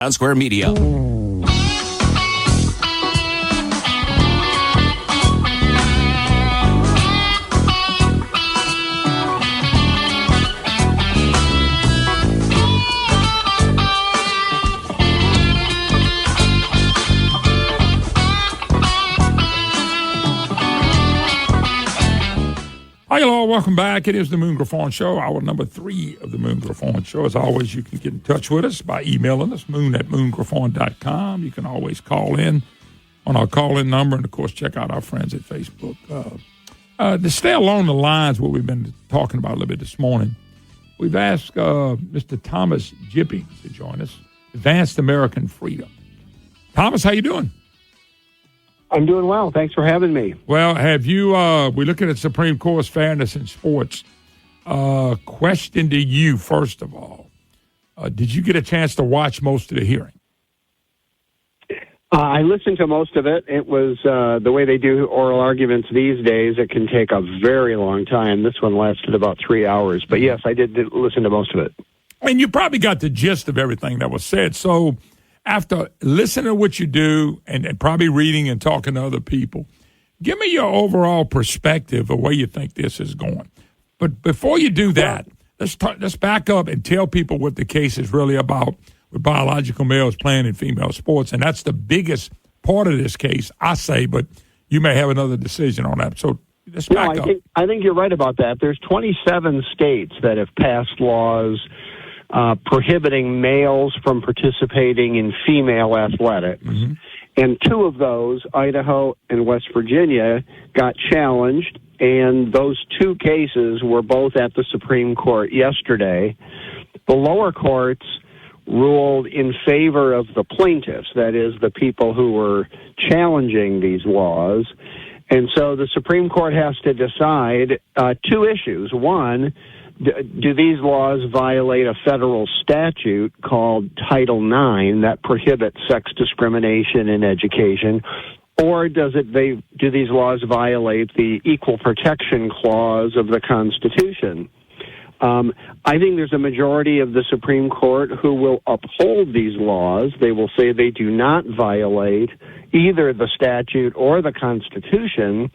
On Square Media. Hi, hello, welcome back. It is the Moon Griffon Show, hour number 3 of the Moon Griffon Show. As always, you can get in touch with us by emailing us, moon@moongriffon.com. You can always call in on our call-in number, and, of course, check out our friends at Facebook. To stay along the lines what we've been talking about a little bit this morning, we've asked Mr. Thomas Jipping to join us, Advanced American Freedom. Thomas, how you doing? I'm doing well. Thanks for having me. Well, have you, we're looking at Supreme Court's fairness in sports. Question to you, first of all. Did you get a chance to watch most of the hearing? I listened to most of it. It was the way they do oral arguments these days. It can take a very long time. This one lasted about 3 hours. But, yes, I did listen to most of it. And you probably got the gist of everything that was said. So after listening to what you do and probably reading and talking to other people, give me your overall perspective of where you think this is going. But before you do that, let's back up and tell people what the case is really about with biological males playing in female sports. And that's the biggest part of this case, I say, but you may have another decision on that. So let's back up. I think you're right about that. There's 27 states that have passed laws prohibiting males from participating in female athletics. Mm-hmm. And 2 of those, Idaho and West Virginia, got challenged, and those 2 cases were both at the Supreme Court yesterday. The lower courts ruled in favor of the plaintiffs, that is, the people who were challenging these laws. And so the Supreme Court has to decide 2 issues. One, do these laws violate a federal statute called Title IX that prohibits sex discrimination in education, or do these laws violate the Equal Protection Clause of the Constitution? I think there's a majority of the Supreme Court who will uphold these laws. They will say they do not violate either the statute or the Constitution.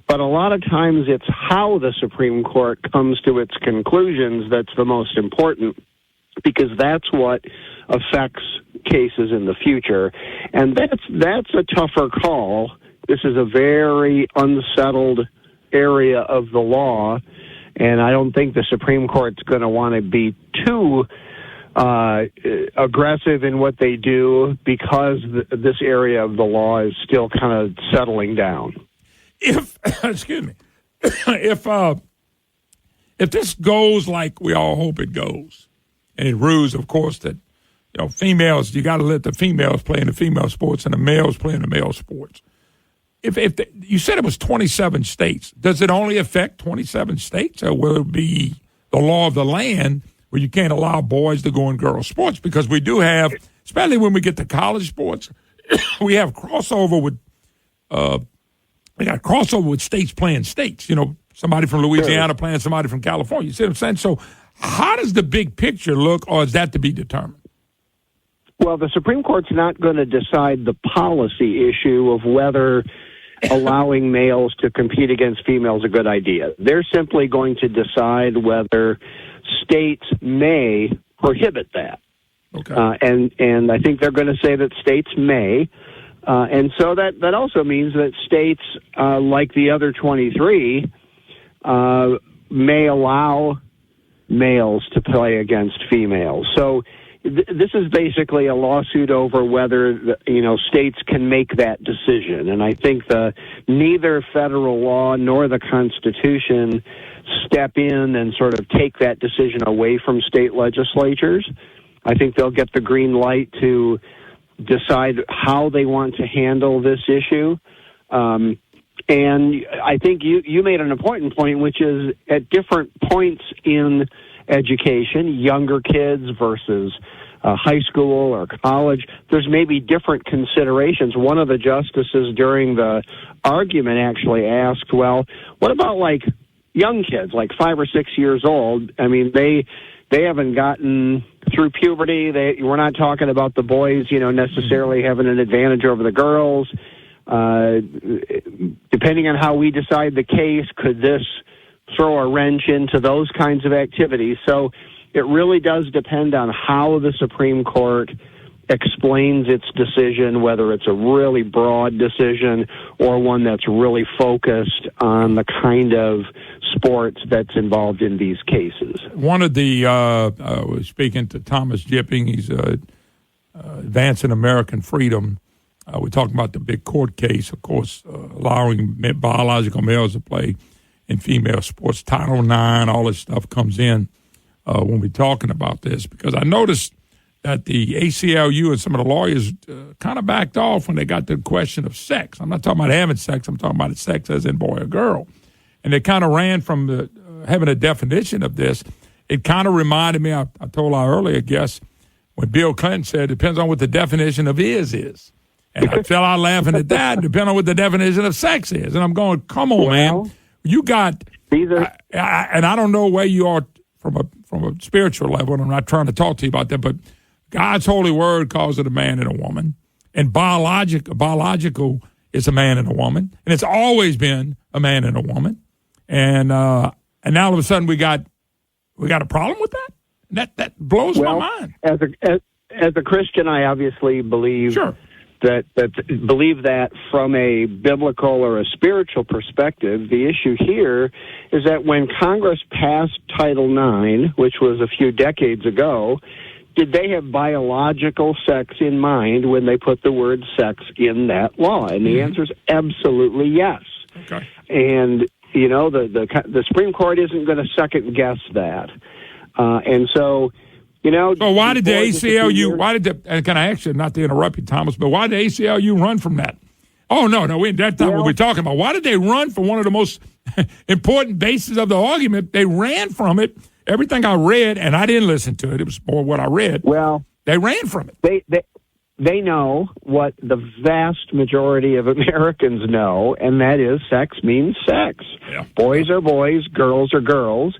But a lot of times it's how the Supreme Court comes to its conclusions that's the most important, because that's what affects cases in the future. And that's a tougher call. This is a very unsettled area of the law, and I don't think the Supreme Court's going to want to be too aggressive in what they do, because this area of the law is still kind of settling down. If this goes like we all hope it goes, and it rules, of course, that females, you got to let the females play in the female sports and the males play in the male sports. You said it was 27 states. Does it only affect 27 states, or will it be the law of the land where you can't allow boys to go in girls' sports? Because we do have, especially when we get to college sports, we have crossover with. We got crossover with states playing states. Somebody from Louisiana playing somebody from California. You see what I'm saying? So how does the big picture look, or is that to be determined? Well, the Supreme Court's not going to decide the policy issue of whether allowing males to compete against females is a good idea. They're simply going to decide whether states may prohibit that. Okay. And I think they're going to say that states may. And so that also means that states, like the other 23, may allow males to play against females. So this is basically a lawsuit over whether states can make that decision. And I think neither federal law nor the Constitution step in and sort of take that decision away from state legislatures. I think they'll get the green light to decide how they want to handle this issue. And I think you made an important point, which is at different points in education, younger kids versus high school or college, there's maybe different considerations. One of the justices during the argument actually asked, well, what about like young kids, like 5 or 6 years old? I mean, they haven't gotten through puberty. We're not talking about the boys, necessarily having an advantage over the girls. Depending on how we decide the case, could this throw a wrench into those kinds of activities? So it really does depend on how the Supreme Court explains its decision, whether it's a really broad decision or one that's really focused on the kind of sports that's involved in these cases. One of the, speaking to Thomas Jipping, he's advancing American freedom. We're talking about the big court case, of course, allowing biological males to play in female sports. Title IX, all this stuff comes in when we're talking about this, because I noticed that the ACLU and some of the lawyers kind of backed off when they got to the question of sex. I'm not talking about having sex. I'm talking about sex as in boy or girl. And they kind of ran from having a definition of this. It kind of reminded me, I told our earlier guest, when Bill Clinton said, it depends on what the definition of is. And I fell out laughing at that, depending on what the definition of sex is. And I'm going, come on, man. You got, and I don't know where you are from a spiritual level, and I'm not trying to talk to you about that, but God's holy word calls it a man and a woman. And biological is a man and a woman. And it's always been a man and a woman. And now all of a sudden we got a problem with that? That blows my mind. As a Christian, I obviously believe believe that from a biblical or a spiritual perspective. The issue here is that when Congress passed Title IX, which was a few decades ago, did they have biological sex in mind when they put the word sex in that law? And the answer is absolutely yes. Okay. And, the Supreme Court isn't going to second guess that. And so, So why did the ACLU, and can I ask you, not to interrupt you, Thomas, but why did the ACLU run from that? Oh, no, that's not what we're talking about. Why did they run from one of the most important bases of the argument? They ran from it. Everything I read, and I didn't listen to it, it was more what I read. Well, they ran from it. They know what the vast majority of Americans know, and that is sex means sex. Yeah. Boys are boys, girls are girls,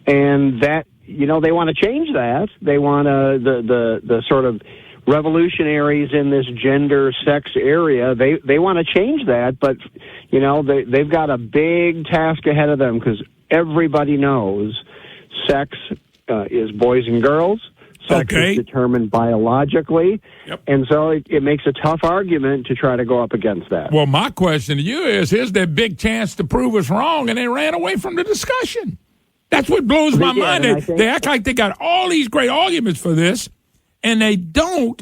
and that, they want to change that. They want the sort of revolutionaries in this gender sex area, they want to change that, but, they've got a big task ahead of them, because everybody knows sex is boys and girls. Sex is determined biologically. Yep. And so it makes a tough argument to try to go up against that. Well, my question to you is, here's their big chance to prove us wrong, and they ran away from the discussion. That's what blows my mind. They act like they got all these great arguments for this, and they don't.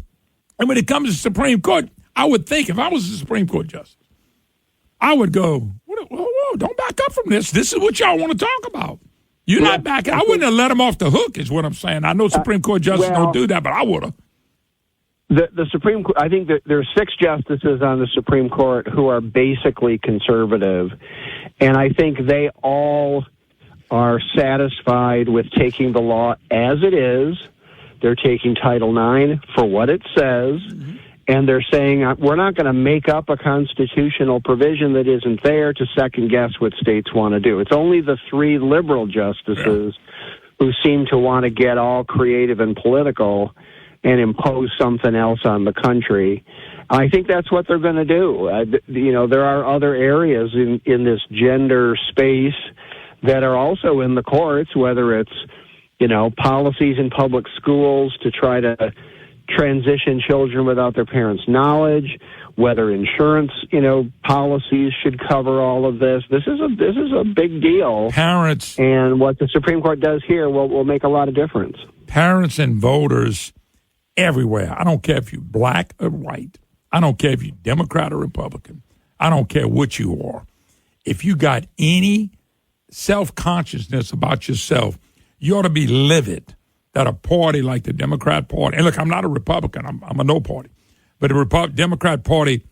And when it comes to the Supreme Court, I would think if I was a Supreme Court justice, I would go, whoa, don't back up from this. This is what y'all want to talk about. You're not backing. I wouldn't have let them off the hook, is what I'm saying. I know Supreme Court justices don't do that, but I would have. The Supreme Court, I think that there are 6 justices on the Supreme Court who are basically conservative, and I think they all are satisfied with taking the law as it is. They're taking Title IX for what it says, and they're saying we're not going to make up a constitutional provision that isn't there to second-guess what states want to do. It's only the 3 liberal justices who seem to want to get all creative and political and impose something else on the country. I think that's what they're going to do. There are other areas in this gender space that are also in the courts, whether it's, policies in public schools to try to transition children without their parents' knowledge, whether insurance, policies should cover all of this. This is a big deal. Parents. And what the Supreme Court does here will make a lot of difference. Parents and voters everywhere. I don't care if you're black or white. I don't care if you're Democrat or Republican. I don't care what you are. If you got any self-consciousness about yourself, you ought to be livid that a party like the Democrat Party, and look, I'm not a Republican, I'm a no party, but the Democrat Party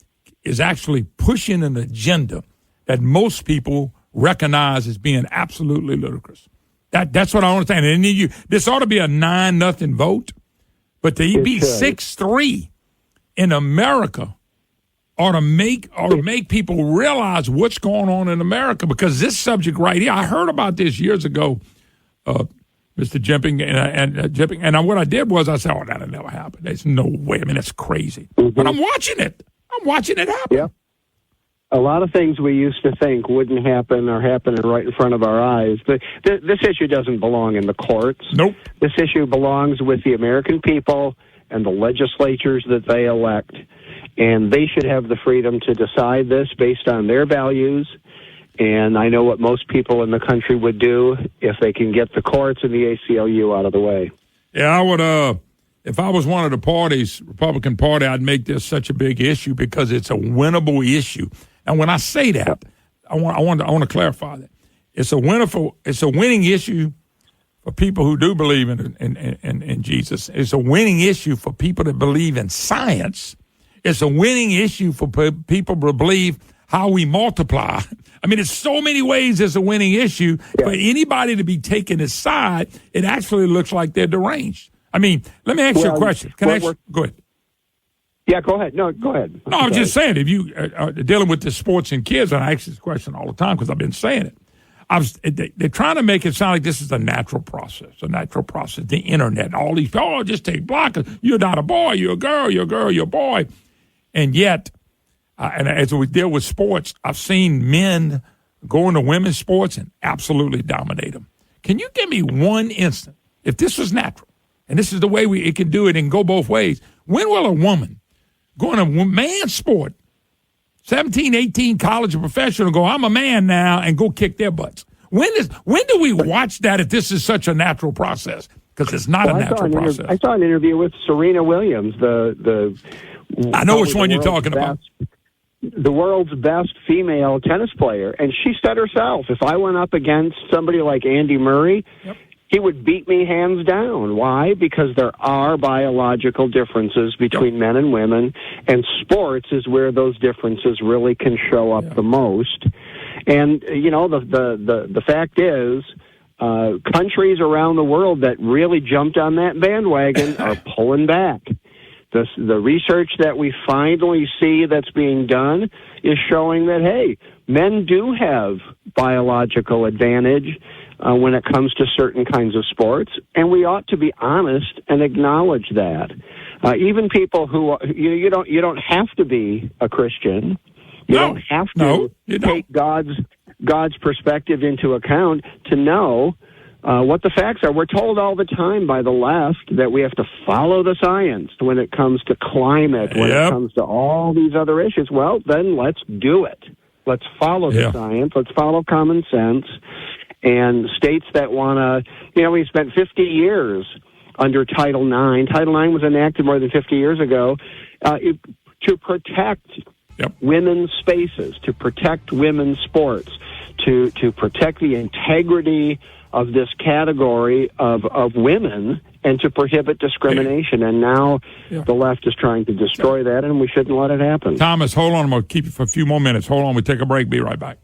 is actually pushing an agenda that most people recognize as being absolutely ludicrous. That's what I understand. And this ought to be a 9-0 vote, but to be 6-3 in America ought to make people realize what's going on in America, because this subject right here, I heard about this years ago. Mr. Jipping and Jipping. And what I did was I said, "Oh, that'll never happen. There's no way. I mean, that's crazy." But I'm watching it. I'm watching it happen. Yeah. A lot of things we used to think wouldn't happen are happening right in front of our eyes. But this issue doesn't belong in the courts. Nope. This issue belongs with the American people and the legislatures that they elect. And they should have the freedom to decide this based on their values. And I know what most people in the country would do if they can get the courts and the ACLU out of the way. Yeah, I would. If I was one of the parties, Republican Party, I'd make this such a big issue because it's a winnable issue. And when I say that, I want to clarify that it's a winning issue for people who do believe in Jesus. It's a winning issue for people that believe in science. It's a winning issue for people to believe how we multiply. I mean, it's so many ways it's a winning issue. For anybody to be taking his side, it actually looks like they're deranged. I mean, let me ask you a question. Go ahead. Yeah, go ahead. No, go ahead. No, I'm just saying, if you are dealing with the sports and kids, and I ask this question all the time because I've been saying it. They're trying to make it sound like this is a natural process. The internet, all these, just take blockers. You're not a boy, you're a girl, you're a boy. And yet, and as we deal with sports, I've seen men go into women's sports and absolutely dominate them. Can you give me one instant, if this was natural, and this is the way it can do it and go both ways, when will a woman go in a man's sport, 17, 18, college or professional, go, I'm a man now, and go kick their butts? When do we watch that if this is such a natural process? Because it's not a natural process. I saw an interview with Serena Williams, I know which one you're talking about. The world's best female tennis player. And she said herself, if I went up against somebody like Andy Murray, he would beat me hands down. Why? Because there are biological differences between men and women, and sports is where those differences really can show up the most. And, the fact is, countries around the world that really jumped on that bandwagon are pulling back. The research that we finally see that's being done is showing that, hey, men do have biological advantage when it comes to certain kinds of sports, and we ought to be honest and acknowledge that. Even people who you don't have to be a Christian. You don't have to take God's perspective into account to know what the facts are. We're told all the time by the left that we have to follow the science when it comes to climate, when it comes to all these other issues. Well, then let's do it. Let's follow the science. Let's follow common sense. And states that want to, we spent 50 years under Title IX. Title IX was enacted more than 50 years ago to protect women's spaces, to protect women's sports, to protect the integrity of this category of women, and to prohibit discrimination. And now the left is trying to destroy that, and we shouldn't let it happen. Thomas, hold on. I'm going to keep you for a few more minutes. Hold on. We take a break. Be right back.